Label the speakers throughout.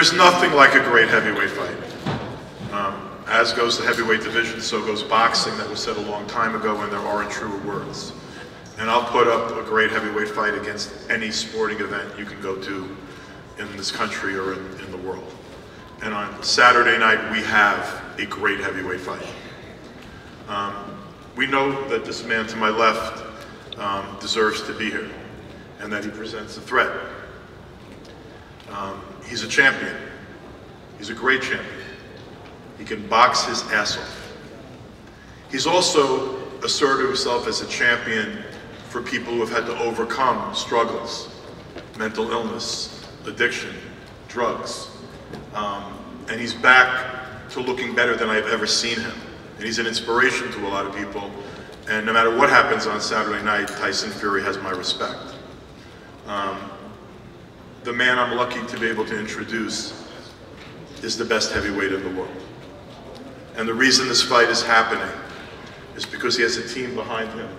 Speaker 1: There's nothing like a great heavyweight fight. As goes the heavyweight division, so goes boxing. That was said a long time ago, and there aren't truer words. And I'll put up a great heavyweight fight against any sporting event you can go to in this country or in the world. And on Saturday night, we have a great heavyweight fight. We know that this man to my left deserves to be here, and that he presents a threat. He's a champion. He's a great champion. He can box his ass off. He's also asserted himself as a champion for people who have had to overcome struggles, mental illness, addiction, drugs. And he's back to looking better than I've ever seen him. And he's an inspiration to a lot of people. And no matter what happens on Saturday night, Tyson Fury has my respect. The man I'm lucky to be able to introduce is the best heavyweight in the world. And the reason this fight is happening is because he has a team behind him.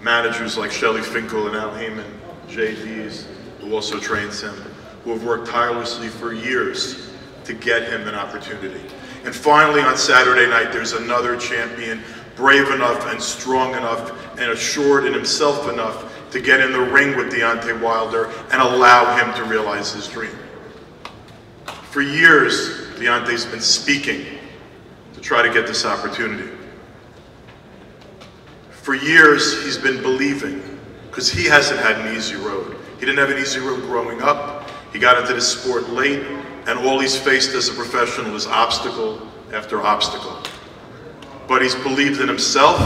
Speaker 1: Managers like Shelly Finkel and Al Heyman, JDs, who also trains him, who have worked tirelessly for years to get him an opportunity. And finally on Saturday night, there's another champion, brave enough and strong enough and assured in himself enough to get in the ring with Deontay Wilder and allow him to realize his dream. For years, Deontay's been speaking to try to get this opportunity. For years, he's been believing, because he hasn't had an easy road. He didn't have an easy road growing up. He got into this sport late, and all he's faced as a professional is obstacle after obstacle. But he's believed in himself,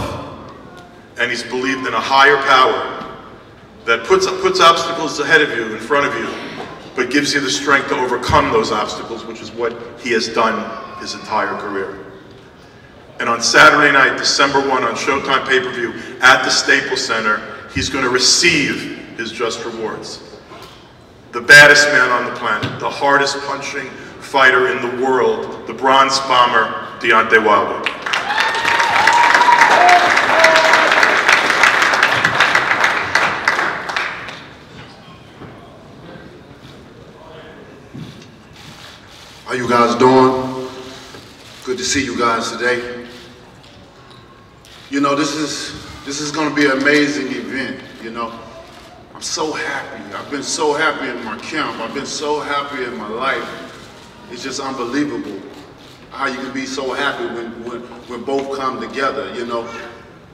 Speaker 1: and he's believed in a higher power that puts obstacles ahead of you, in front of you, but gives you the strength to overcome those obstacles, which is what he has done his entire career. And on Saturday night, December 1, on Showtime pay-per-view at the Staples Center, he's going to receive his just rewards. The baddest man on the planet, the hardest punching fighter in the world, the Bronze Bomber, Deontay Wilder.
Speaker 2: How you guys doing? Good to see you guys today. You know, this is going to be an amazing event, you know. I'm so happy. I've been so happy in my camp. I've been so happy in my life. It's just unbelievable how you can be so happy when both come together, you know.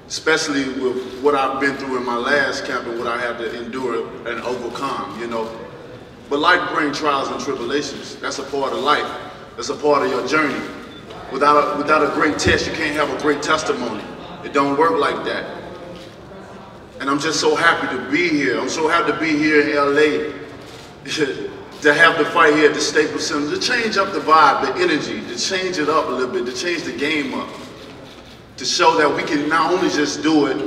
Speaker 2: Especially with what I've been through in my last camp and what I had to endure and overcome, you know. But life brings trials and tribulations. That's a part of life. That's a part of your journey. Without a great test, you can't have a great testimony. It don't work like that. And I'm just so happy to be here. I'm so happy to be here in LA, to have the fight here at the Staples Center, to change up the vibe, the energy, to change it up a little bit, to change the game up, to show that we can not only just do it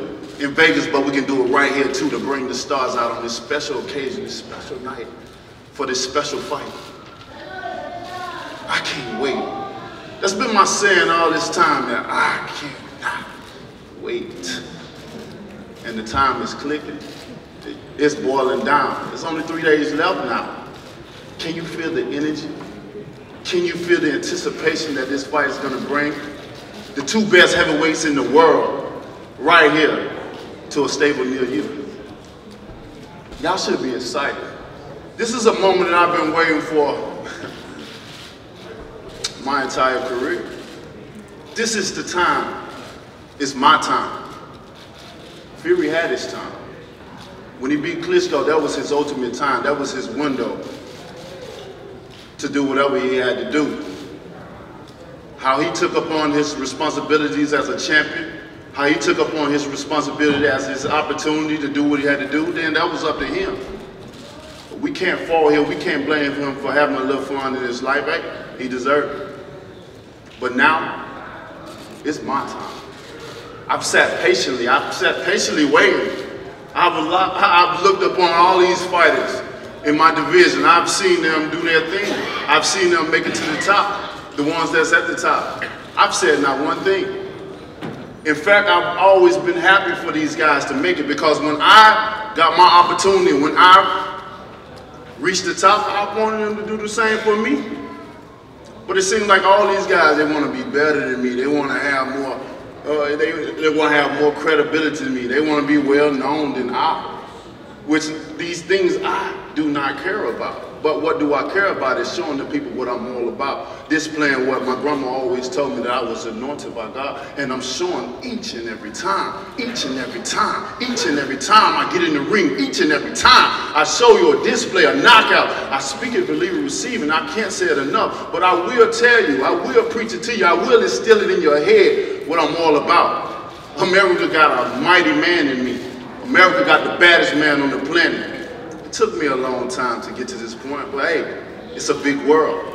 Speaker 2: in Vegas, but we can do it right here too, to bring the stars out on this special occasion, this special night, for this special fight. I can't wait. That's been my saying all this time, that I cannot wait. And the time is clicking. It's boiling down. There's only 3 days left now. Can you feel the energy? Can you feel the anticipation that this fight is gonna bring? The two best heavyweights in the world, right here, to a stable near you. Y'all should be excited. This is a moment that I've been waiting for my entire career. This is the time. It's my time. Fury had his time. When he beat Klitschko, that was his ultimate time. That was his window to do whatever he had to do. How he took upon his responsibilities as a champion, how he took upon his responsibility as his opportunity to do what he had to do, then that was up to him. But we can't fall here. We can't blame him for having a little fun in his life. Right? He deserved it. But now, it's my time. I've sat patiently waiting. I've looked upon all these fighters in my division. I've seen them do their thing. I've seen them make it to the top, the ones that's at the top. I've said not one thing. In fact, I've always been happy for these guys to make it, because when I got my opportunity, when I reach the top, I wanted them to do the same for me. But it seems like all these guys, they want to be better than me. They want to have more, they want to have more credibility than me. They want to be well known than I, which these things I do not care about. But what do I care about is showing the people what I'm all about. Displaying what my grandma always told me, that I was anointed by God. And I'm showing each and every time, each and every time, each and every time I get in the ring, each and every time I show you a display, a knockout. I speak it, believe it, receive, and I can't say it enough. But I will tell you, I will preach it to you, I will instill it in your head what I'm all about. America got a mighty man in me. America got the baddest man on the planet. It took me a long time to get to this point, but hey, it's a big world.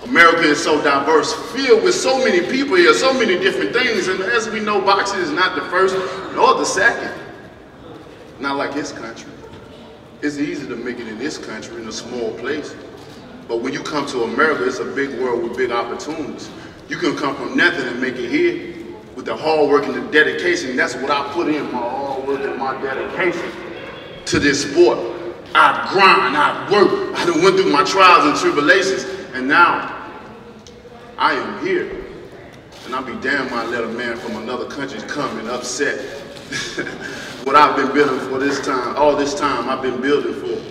Speaker 2: America is so diverse, filled with so many people here, so many different things, and as we know, boxing is not the first nor the second. Not like this country. It's easy to make it in this country, in a small place. But when you come to America, it's a big world with big opportunities. You can come from nothing and make it here with the hard work and the dedication. That's what I put in, my hard work and my dedication to this sport. I grind, I work, I done went through my trials and tribulations, and now I am here. And I'll be damned when I let a man from another country come and upset what I've been building for this time, all this time I've been building for.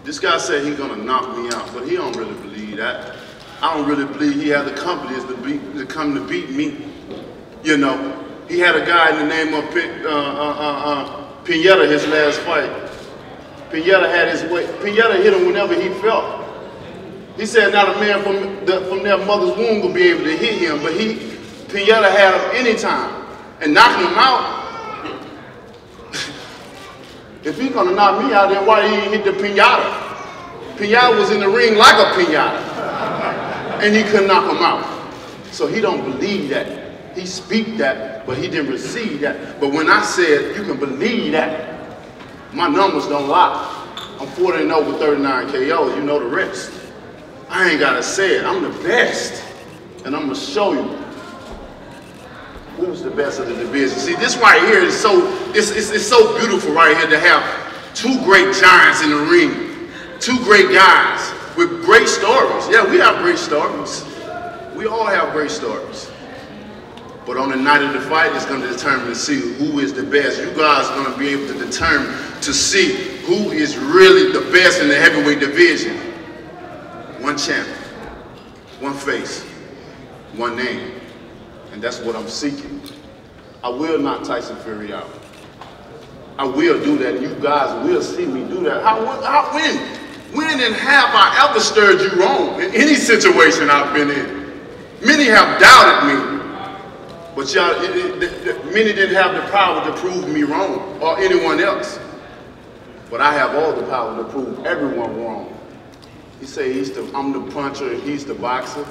Speaker 2: This guy said he's gonna knock me out, but he don't really believe that. I don't really believe he had the confidence to come to beat me. You know, he had a guy in the name of Pineda his last fight. Pineda had his way. Pineda hit him whenever he felt. He said not a man from their mother's womb will be able to hit him, but Pineda had him anytime. And knocking him out, if he's gonna knock me out, then why did he hit the Pineda? Pineda was in the ring like a Pineda, and he couldn't knock him out. So he don't believe that. He speak that, but he didn't receive that. But when I said you can believe that, my numbers don't lie. I'm 40-0 with 39 KOs, you know the rest. I ain't gotta say it, I'm the best. And I'm gonna show you who's the best of the division. See, this right here is it's so beautiful right here to have two great giants in the ring. Two great guys with great stories. Yeah, we have great stories. We all have great stories. But on the night of the fight, it's going to determine to see who is the best. You guys are going to be able to determine to see who is really the best in the heavyweight division. One champion, one face, one name. And that's what I'm seeking. I will knock Tyson Fury out. I will do that. You guys will see me do that. When and have I ever stirred you wrong in any situation I've been in? Many have doubted me. But y'all, many didn't have the power to prove me wrong or anyone else. But I have all the power to prove everyone wrong. He said I'm the puncher and he's the boxer.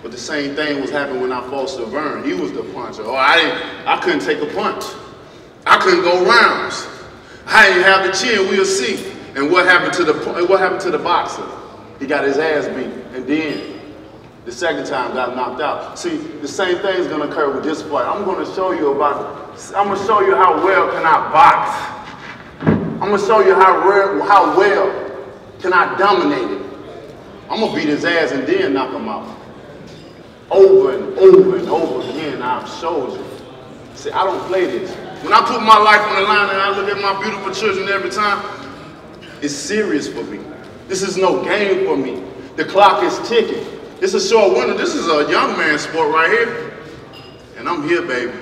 Speaker 2: But the same thing was happening when I fought Severn. He was the puncher. Or I couldn't take a punch. I couldn't go rounds. I didn't have the chin. We'll see. And what happened to the boxer? He got his ass beat. And then the second time got knocked out. See, the same thing is gonna occur with this fight. I'm gonna show you how well can I box. I'm gonna show you how well can I dominate it. I'm gonna beat his ass and then knock him out. Over and over and over again, I've showed you. See, I don't play this. When I put my life on the line and I look at my beautiful children every time, it's serious for me. This is no game for me. The clock is ticking. It's a short window. This is a young man's sport right here. And I'm here, baby.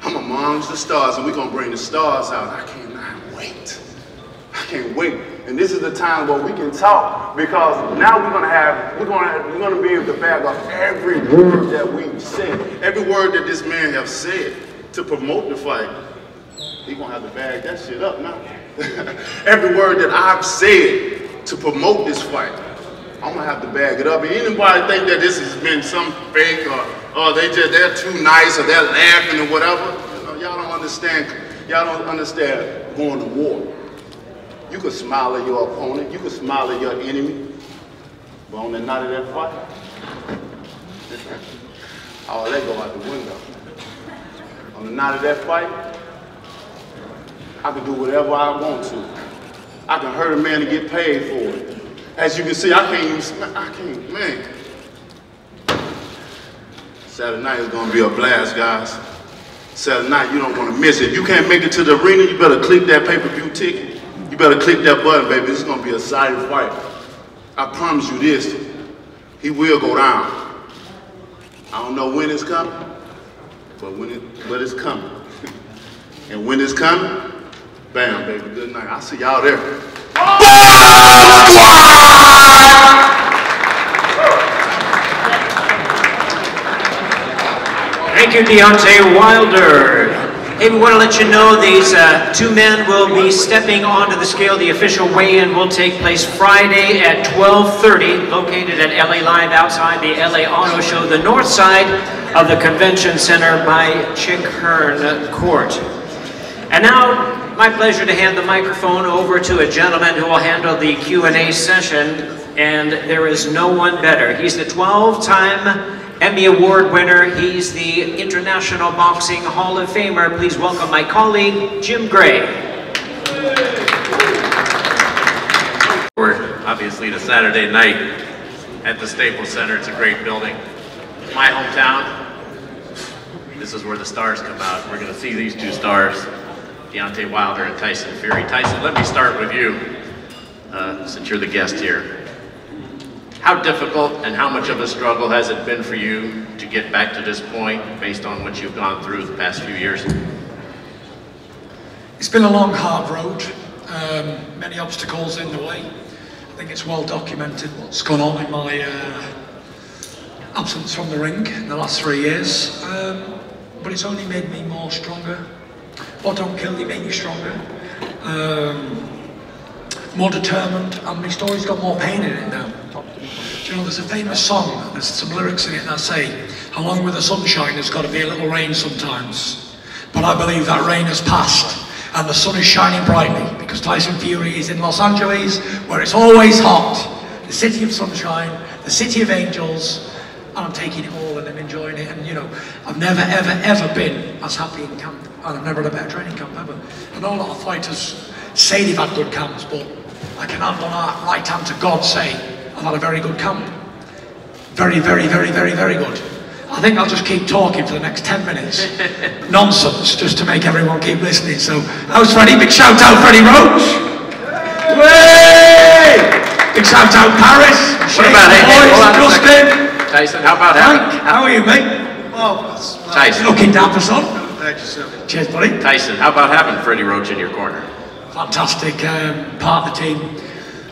Speaker 2: I'm amongst the stars, and we're going to bring the stars out. I cannot wait. I can't wait. And this is the time where we can talk, because now we're going to be able to back up every word that we said, every word that this man has said to promote the fight. He's going to have to bag that shit up now. Every word that I've said to promote this fight, I'm gonna have to bag it up. And anybody think that this has been some fake or they're too nice or they're laughing or whatever, y'all don't understand. Y'all don't understand going to war. You can smile at your opponent, you can smile at your enemy, but on the night of that fight, all that go out the window. On the night of that fight, I can do whatever I want to. I can hurt a man and get paid for it. As you can see, man. Saturday night is gonna be a blast, guys. Saturday night, you don't wanna miss it. If you can't make it to the arena, you better click that pay-per-view ticket. You better click that button, baby. This is gonna be a exciting fight. I promise you this, he will go down. I don't know when it's coming, but it's coming. And when it's coming, bam, baby, good night. I'll see y'all there.
Speaker 3: Thank you, Deontay Wilder. Hey, we want to let you know these two men will be stepping onto the scale. The official weigh-in will take place Friday at 12:30, located at LA Live outside the LA Auto Show, the north side of the Convention Center by Chick Hearn Court. And now, my pleasure to hand the microphone over to a gentleman who will handle the Q&A session, and there is no one better. He's the 12-time Emmy Award winner. He's the International Boxing Hall of Famer. Please welcome my colleague, Jim Gray.
Speaker 4: Obviously, the Saturday night at the Staples Center. It's a great building. My hometown. This is where the stars come out. We're going to see these two stars, Deontay Wilder and Tyson Fury. Tyson, let me start with you, since you're the guest here. How difficult and how much of a struggle has it been for you to get back to this point based on what you've gone through the past few years?
Speaker 5: It's been a long, hard road. Many obstacles in the way. I think it's well documented what's gone on in my absence from the ring in the last 3 years. But it's only made me more stronger. What don't kill you make you stronger. More determined, and my story's got more pain in it now. Do you know, there's a famous song, there's some lyrics in it that say, along with the sunshine there's got to be a little rain sometimes. But I believe that rain has passed, and the sun is shining brightly, because Tyson Fury is in Los Angeles, where it's always hot. The city of sunshine, the city of angels, and I'm taking it all and I'm enjoying it. And you know, I've never, ever, ever been as happy in camp, and I've never had a better training camp ever. I know a lot of fighters say they've had good camps, but I can hand on our right hand to God say, I've had a very good camp. Very, very, very, very, very good. I think I'll just keep talking for the next 10 minutes. Nonsense, just to make everyone keep listening. So, how's Freddie? Big shout out, Freddie Roach. Way! Big shout out, Paris.
Speaker 4: What about
Speaker 5: Justin?
Speaker 4: Tyson, how about having...
Speaker 5: How are you, mate?
Speaker 6: Oh,
Speaker 4: Tyson.
Speaker 5: Looking dapper, son.
Speaker 6: thank you, sir.
Speaker 5: Cheers, buddy.
Speaker 4: Tyson, how about having Freddie Roach in your corner?
Speaker 5: Fantastic part of the team.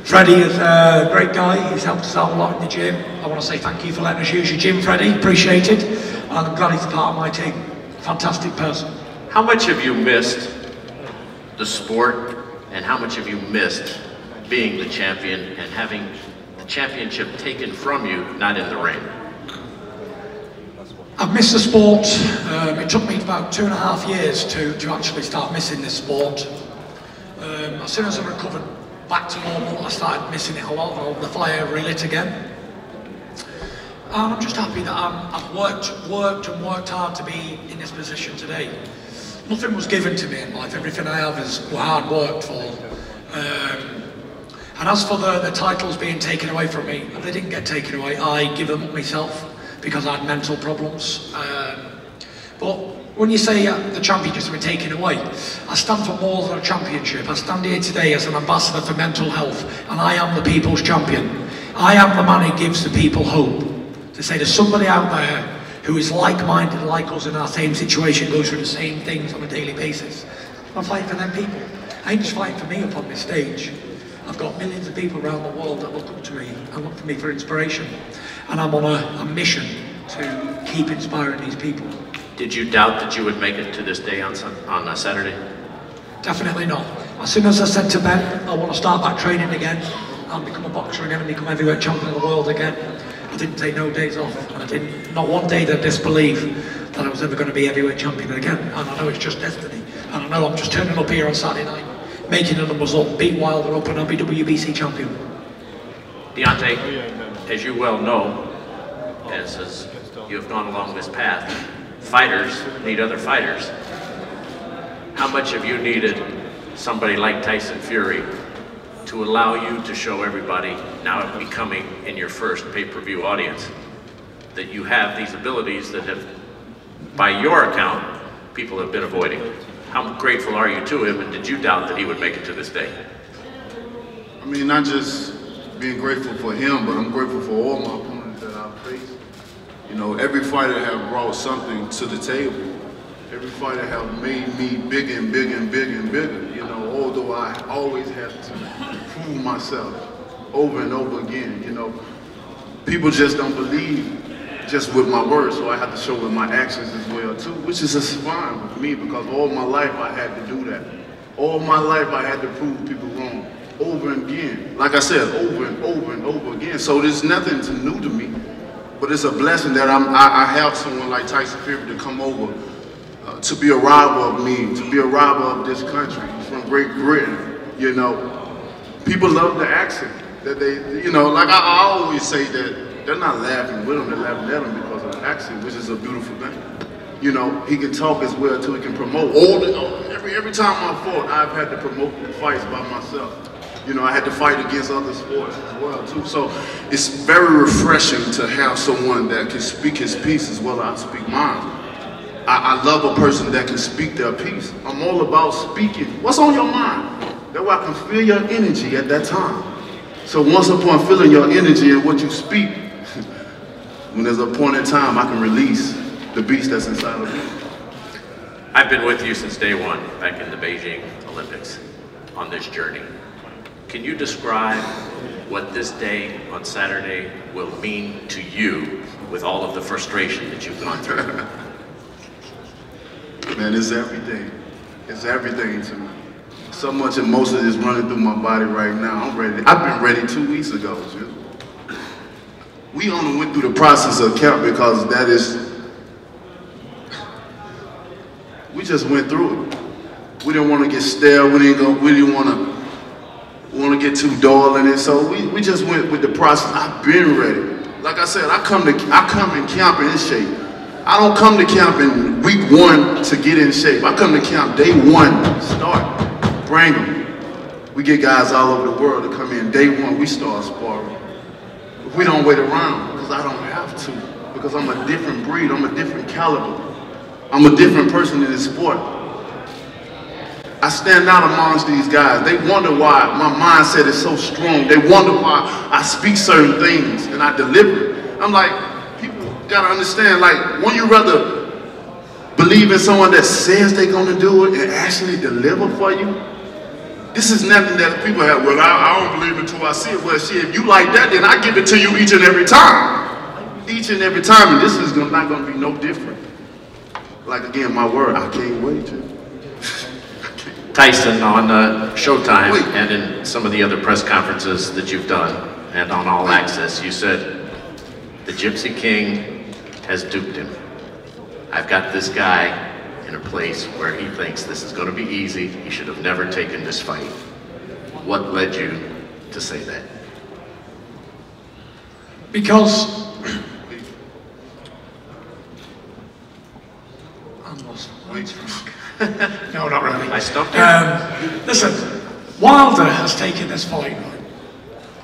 Speaker 5: Freddie is a great guy. He's helped us out a lot in the gym. I want to say thank you for letting us use your gym, Freddie. Appreciate it. And I'm glad he's a part of my team. Fantastic person.
Speaker 4: How much have you missed the sport, and how much have you missed being the champion and having the championship taken from you, not in the ring?
Speaker 5: I've missed the sport. It took me about 2.5 years to actually start missing this sport. As soon as I recovered back to normal, I started missing it a lot. The fire relit again. And I'm just happy that I've worked hard to be in this position today. Nothing was given to me in life. Everything I have is hard worked for. And as for the titles being taken away from me, they didn't get taken away. I give them up myself because I had mental problems. But when you say the championships have been taken away, I stand for more than a championship. I stand here today as an ambassador for mental health, and I am the people's champion. I am the man who gives the people hope. To say there's somebody out there who is like-minded, like us in our same situation, goes through the same things on a daily basis. I'm fighting for them people. I ain't just fighting for me up on this stage. I've got millions of people around the world that look up to me and look for me for inspiration. And I'm on a mission to keep inspiring these people.
Speaker 4: Did you doubt that you would make it to this day on Saturday?
Speaker 5: Definitely not. As soon as I said to Ben, I want to start back training again, and become a boxer again, and become heavyweight champion of the world again, I didn't take no days off, and I didn't, not one day did I disbelieve that I was ever going to be heavyweight champion again. And I know it's just destiny, and I know I'm just turning up here on Saturday night, making the numbers up, beat Wilder up, and I'll be WBC champion.
Speaker 4: Deontay, as you well know, as you have gone along this path, fighters need other fighters. How much have you needed somebody like Tyson Fury to allow you to show everybody, now becoming in your first pay-per-view audience, that you have these abilities that have, by your account, people have been avoiding. How grateful are you to him, and did you doubt that he would make it to this day?
Speaker 2: I mean, not just being grateful for him, but I'm grateful for all my opponents that I've faced. You know, every fighter have brought something to the table. Every fighter have made me bigger and bigger and bigger and bigger. You know, although I always have to prove myself over and over again. You know, people just don't believe just with my words, so I have to show with my actions as well too, which is just fine with me because all my life I had to do that. All my life I had to prove people wrong over and again. Like I said, over and over and over again. So there's nothing new to me, but it's a blessing that I have someone like Tyson Fury to come over to be a rival of me, to be a rival of this country from Great Britain. You know, people love the accent that they, you know, like I always say that they're not laughing with him, they're laughing at him because of the accent, which is a beautiful thing. You know, he can talk as well too, he can promote. Every time I fought, I've had to promote the fights by myself. You know, I had to fight against other sports as well too. So it's very refreshing to have someone that can speak his piece as well as I speak mine. I love a person that can speak their piece. I'm all about speaking. What's on your mind? That way I can feel your energy at that time. So once upon feeling your energy and what you speak, when there's a point in time, I can release the beast that's inside of me.
Speaker 4: I've been with you since day one, back in the Beijing Olympics, on this journey. Can you describe what this day on Saturday will mean to you with all of the frustration that you've gone through?
Speaker 2: Man, it's everything. It's everything to me. So much emotion is running through my body right now. I'm ready. I've been ready 2 weeks ago, Jim. We only went through the process of camp because that is, we just went through it. We didn't want to get stale. We didn't want to get too dull in it. So we just went with the process. I've been ready. Like I said, I come in camp in shape. I don't come to camp in week 1 to get in shape. I come to camp day 1, start, bring them. We get guys all over the world to come in day 1. We start sparring. We don't wait around because I don't have to, because I'm a different breed, I'm a different caliber. I'm a different person in this sport. I stand out amongst these guys. They wonder why my mindset is so strong. They wonder why I speak certain things and I deliver it. I'm like, people gotta understand, like, when you rather believe in someone that says they're gonna do it and actually deliver for you, this is nothing that people have, well, I don't believe it until I see it. Well, shit, if you like that, then I give it to you each and every time. Each and every time, and this is not going to be no different. Like, again, my word, I can't wait to.
Speaker 4: Tyson, on Showtime and in some of the other press conferences that you've done, and on All Access, you said, the Gypsy King has duped him. I've got this guy in a place where he thinks this is going to be easy. He should have never taken this fight. What led you to say that?
Speaker 5: Because I'm lost. No, not really.
Speaker 4: I stopped you.
Speaker 5: Listen, Wilder has taken this fight, right?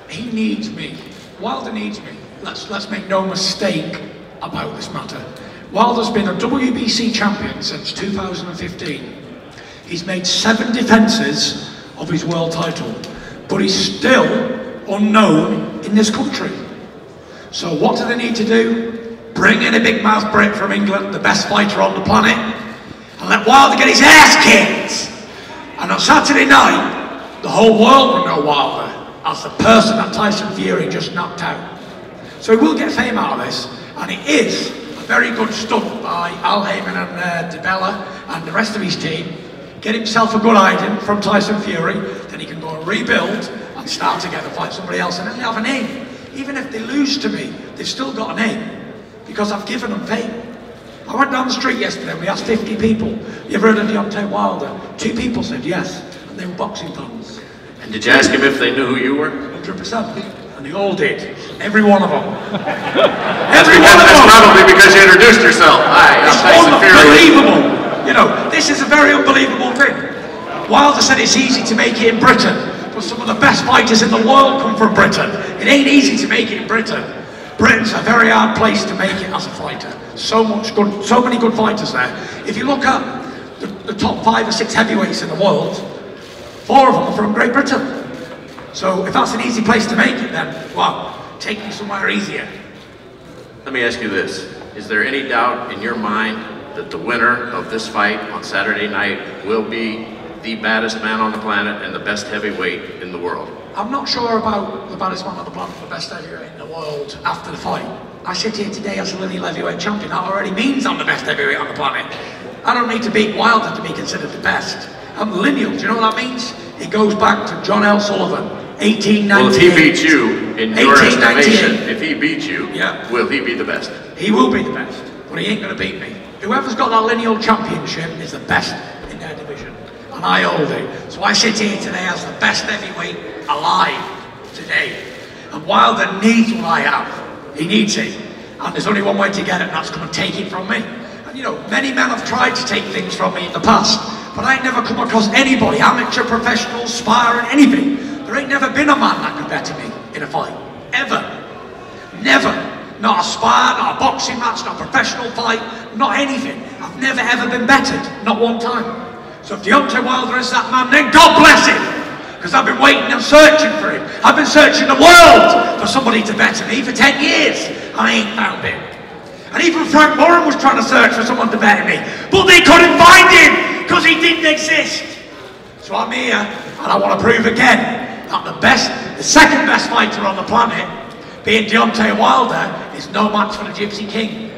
Speaker 5: He needs me. Wilder needs me. Let's make no mistake about this matter. Wilder's been a WBC champion since 2015. He's made 7 defenses of his world title, but he's still unknown in this country. So what do they need to do? Bring in a big mouth Brit from England, the best fighter on the planet, and let Wilder get his ass kicked. And on Saturday night, the whole world will know Wilder as the person that Tyson Fury just knocked out. So he will get fame out of this, and it is a very good stunt by Al Heyman and DeBella and the rest of his team. Get himself a good item from Tyson Fury, then he can go and rebuild and start again and fight somebody else, and then they have a name. Even if they lose to me, they've still got a name, because I've given them fame. I went down the street yesterday and we asked 50 people, you ever heard of Deontay Wilder? 2 people said yes, and they were boxing fans.
Speaker 4: And did you ask him if they knew who you were?
Speaker 5: 100%. And they all did. Every one of them.
Speaker 4: That's probably because you introduced yourself. Hi, I'm Tyson Fury.
Speaker 5: Unbelievable. You know, this is a very unbelievable thing. Wilder said it's easy to make it in Britain, but But some of the best fighters in the world come from Britain. It ain't easy to make it in Britain. Britain's a very hard place to make it as a fighter. So many good fighters there. If you look at the top 5 or 6 heavyweights in the world, 4 of them are from Great Britain. So if that's an easy place to make it, then, well, take me somewhere easier.
Speaker 4: Let me ask you this. Is there any doubt in your mind that the winner of this fight on Saturday night will be the baddest man on the planet and the best heavyweight in the world?
Speaker 5: I'm not sure about the baddest man on the planet, the best heavyweight in the world after the fight. I sit here today as a lineal heavyweight champion. That already means I'm the best heavyweight on the planet. I don't need to beat Wilder to be considered the best. I'm lineal. Do you know what that means? It goes back to John L. Sullivan, 1898.
Speaker 4: Well, if he beats you, in your estimation, if he beats you, will he be the best?
Speaker 5: He will be the best, but he ain't going to beat me. Whoever's got that lineal championship is the best in their division, and I hold it. So I sit here today as the best heavyweight alive today. And Wilder needs what I have. He needs it. And there's only one way to get it, and that's come and take it from me. And you know, many men have tried to take things from me in the past, but I ain't never come across anybody, amateur, professional, sparring, anything. There ain't never been a man that could better me in a fight. Ever. Never. Not a spar, not a boxing match, not a professional fight, not anything. I've never ever been bettered, not one time. So if Deontay Wilder is that man, then God bless him! Because I've been waiting and searching for him. I've been searching the world for somebody to better me for 10 years, and I ain't found him. And even Frank Warren was trying to search for someone to better me, but they couldn't find him, because he didn't exist. So I'm here, and I want to prove again that the second best fighter on the planet, being Deontay Wilder, is no match for the Gypsy King.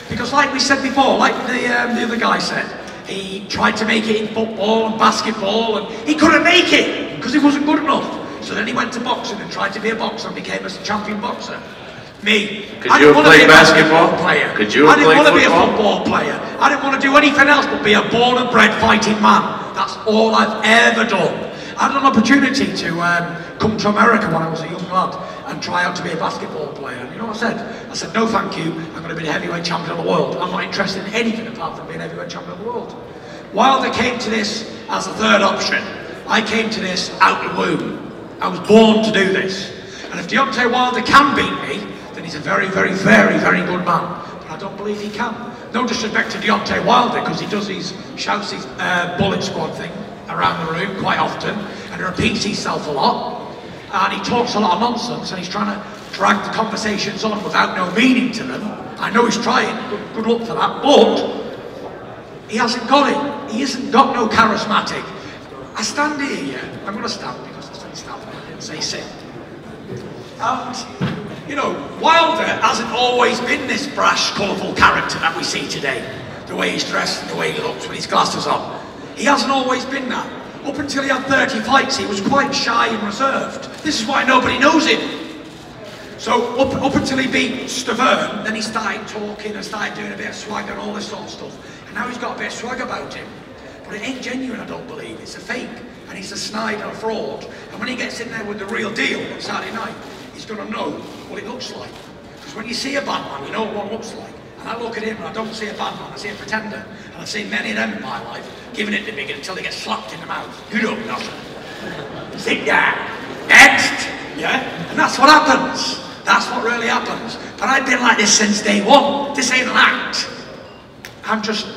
Speaker 5: Because like we said before, like the other guy said, he tried to make it in football and basketball, and he couldn't make it because he wasn't good enough. So then he went to boxing and tried to be a boxer and became a champion boxer. Me, I didn't want to be a basketball player. I didn't want to be a football player. I didn't want to do anything else but be a born and bred fighting man. That's all I've ever done. I had an opportunity to come to America when I was a young lad and try out to be a basketball player. And you know what I said? I said, no thank you, I'm going to be the heavyweight champion of the world. I'm not interested in anything apart from being heavyweight champion of the world. Wilder came to this as a third option. I came to this out the womb. I was born to do this. And if Deontay Wilder can beat me, then he's a very, very, very, very good man. But I don't believe he can. No disrespect to Deontay Wilder, because he shouts his bullet squad thing around the room quite often, and repeats himself a lot, and he talks a lot of nonsense, and he's trying to drag the conversations on without no meaning to them. I know he's trying, good luck for that, but he hasn't got it. He hasn't got no charismatic. I stand here, I'm going to stand because I said stand, I didn't say sit. And, you know, Wilder hasn't always been this brash, colourful character that we see today. The way he's dressed and the way he looks with his glasses on. He hasn't always been that. Up until he had 30 fights, he was quite shy and reserved. This is why nobody knows him. So up until he beat Stavern, then he started talking and started doing a bit of swag and all this sort of stuff. And now he's got a bit of swag about him. But it ain't genuine, I don't believe. It's a fake. And he's a snide and a fraud. And when he gets in there with the real deal on Saturday night, he's going to know what it looks like. Because when you see a bad man, you know what one looks like. And I look at him and I don't see a bad man, I see a pretender. And I've seen many of them in my life, giving it to me until they get slapped in the mouth. You don't know. Sit down. Next. Yeah? And that's what happens. That's what really happens. But I've been like this since day one. This ain't an act. I'm just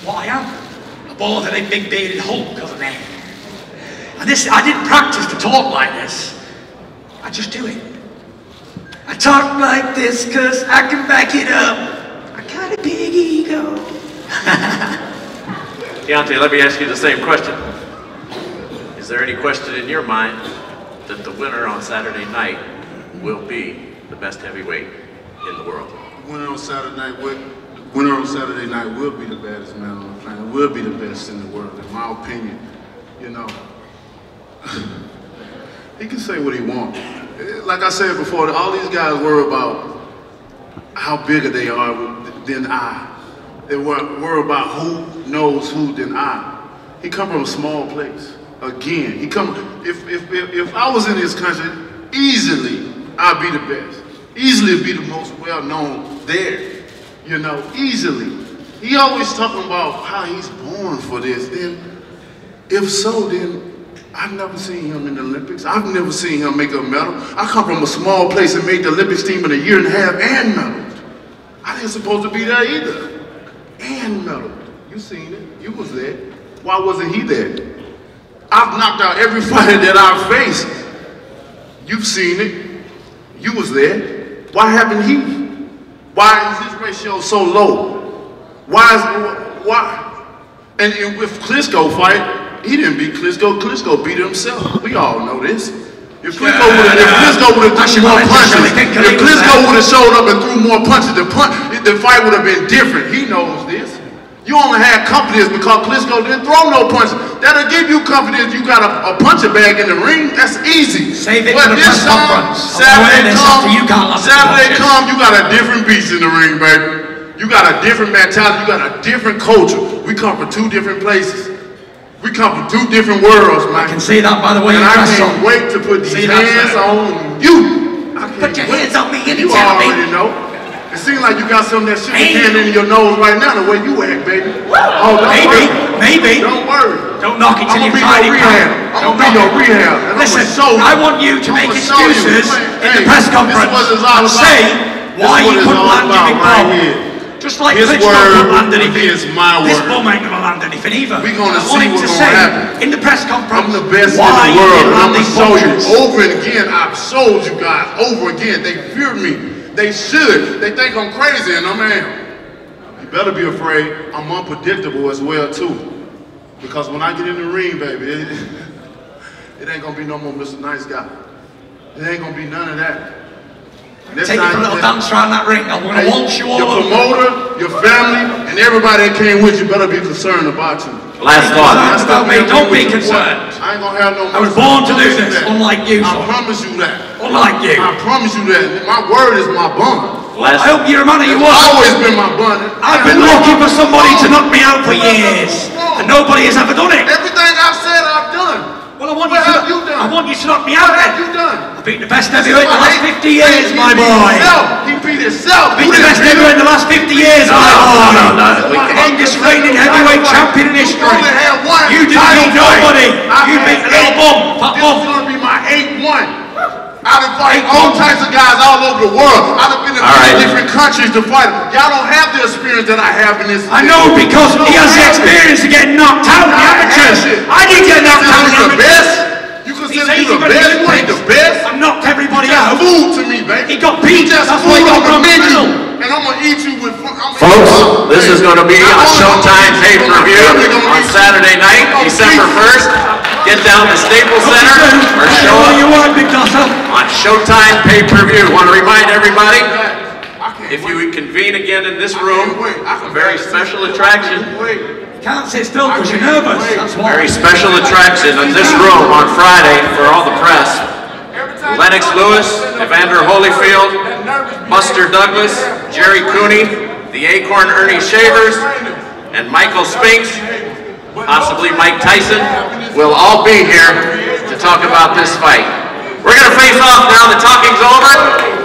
Speaker 5: what I am. A bald and big bearded Hulk of a man. And this, I didn't practice to talk like this. I just do it. I talk like this because I can back it up. I got a big ego.
Speaker 4: Deontay, let me ask you the same question. Is there any question in your mind that the winner on Saturday night will be the best heavyweight in the world?
Speaker 2: The winner on Saturday night will be the baddest man on the planet, will be the best in the world, in my opinion. You know, he can say what he wants. Like I said before, all these guys worry about how bigger they are than I. They worry about who knows who than I. He come from a small place. Again, if I was in this country, easily I'd be the best. Easily be the most well-known there. You know, easily. He always talking about how he's born for this. Then, if so, then I've never seen him in the Olympics. I've never seen him make a medal. I come from a small place and made the Olympics team in a year and a half and medaled. I didn't supposed to be there either. And medaled. You seen it. You was there. Why wasn't he there? I've knocked out every fighter that I've faced. You've seen it. You was there. Why haven't he? Why is his ratio so low? Why? And with Klitschko fight, he didn't beat Klitschko. Klitschko beat himself. We all know this. If Klitschko would have threw more punches, if Klitschko would have showed up and threw more punches, the fight would have been different. He knows this. You only had confidence because Klitschko didn't throw no punches. That'll give you confidence. You got a punching bag in the ring. That's easy.
Speaker 5: Save it for the press conference.
Speaker 2: Saturday come, you got a different beast in the ring, baby. You got a different mentality. You got a different culture. We come from two different places. We come from two different worlds, man.
Speaker 5: I can see that by the way
Speaker 2: and
Speaker 5: you
Speaker 2: I
Speaker 5: dress
Speaker 2: can't wait to put these hands on you.
Speaker 5: Put your hands on me
Speaker 2: You already know. It seems like you got some of that sugar candy in your nose right now, the way you act, baby. Oh,
Speaker 5: maybe.
Speaker 2: Don't worry.
Speaker 5: Don't knock it till you
Speaker 2: find it. I'm gonna be your rehab.
Speaker 5: Listen, I want you to make excuses in the press conference and say why you couldn't land your big blow. Just like Klitschko couldn't land anything. This bum ain't gonna land anything either.
Speaker 2: We're gonna see what's gonna happen.
Speaker 5: In the press conference,
Speaker 2: I'm the best in the world. And I'm gonna show you over and again. I've showed you guys over again. They fear me. They should. They think I'm crazy, and I'm am. You better be afraid. I'm unpredictable as well too. Because when I get in the ring, baby, it ain't gonna be no more Mr. Nice Guy. It ain't gonna be none of that.
Speaker 5: Take a little dance around that ring. I'm gonna waltz you all over.
Speaker 2: Your promoter, your family, and everybody that came with you better be concerned about you.
Speaker 4: Last thought.
Speaker 5: About me. Don't be concerned.
Speaker 2: I ain't gonna have no.
Speaker 5: I was born to do this, unlike you.
Speaker 2: I promise you that.
Speaker 5: Unlike you.
Speaker 2: I promise you that. My word is my bond.
Speaker 5: I hope you're a man of your word.
Speaker 2: It's always been my bond.
Speaker 5: I've been looking for somebody to knock me out for years, and nobody has ever done it.
Speaker 2: Everything I've said, I've done.
Speaker 5: Well, I want
Speaker 2: you to
Speaker 5: knock me out.
Speaker 2: What have you done?
Speaker 5: I've beaten the best heavyweight in the last 50 years, my boy.
Speaker 2: He beat himself.
Speaker 5: Beat the best heavyweight in the last 50 years, my boy.
Speaker 4: No.
Speaker 5: Longest reigning heavyweight champion in history. You didn't beat nobody. You beat a little bum, fat bum.
Speaker 2: This is going to be my 8-1. I've been fighting all types of guys all over the world. I've been in different countries to fight. Y'all don't have the experience that I have in this.
Speaker 5: I know, because he has the experience of getting knocked out in the amateurs. I didn't get knocked out in the amateurs.
Speaker 2: You consider you the best? You ain't the best?
Speaker 5: I knocked everybody out.
Speaker 2: Food to me, baby.
Speaker 5: He got beat.
Speaker 2: That's
Speaker 5: That's why he got
Speaker 2: on the menu.
Speaker 5: medal.
Speaker 2: And I'm going to eat you with...
Speaker 4: Folks, this is going to be a Showtime pay-per-view on Saturday night, December 1st. Get down to Staples Center or show up on Showtime pay-per-view. Want to remind everybody, if you convene again in this room, a very special attraction.
Speaker 5: Can't sit still because you're nervous. That's why.
Speaker 4: Very special attraction in this room on Friday for all the press. Lennox Lewis, Evander Holyfield, Buster Douglas, Jerry Cooney, the Acorn Ernie Shavers, and Michael Spinks, possibly Mike Tyson, will all be here to talk about this fight. We're going to face off now. The talking's over.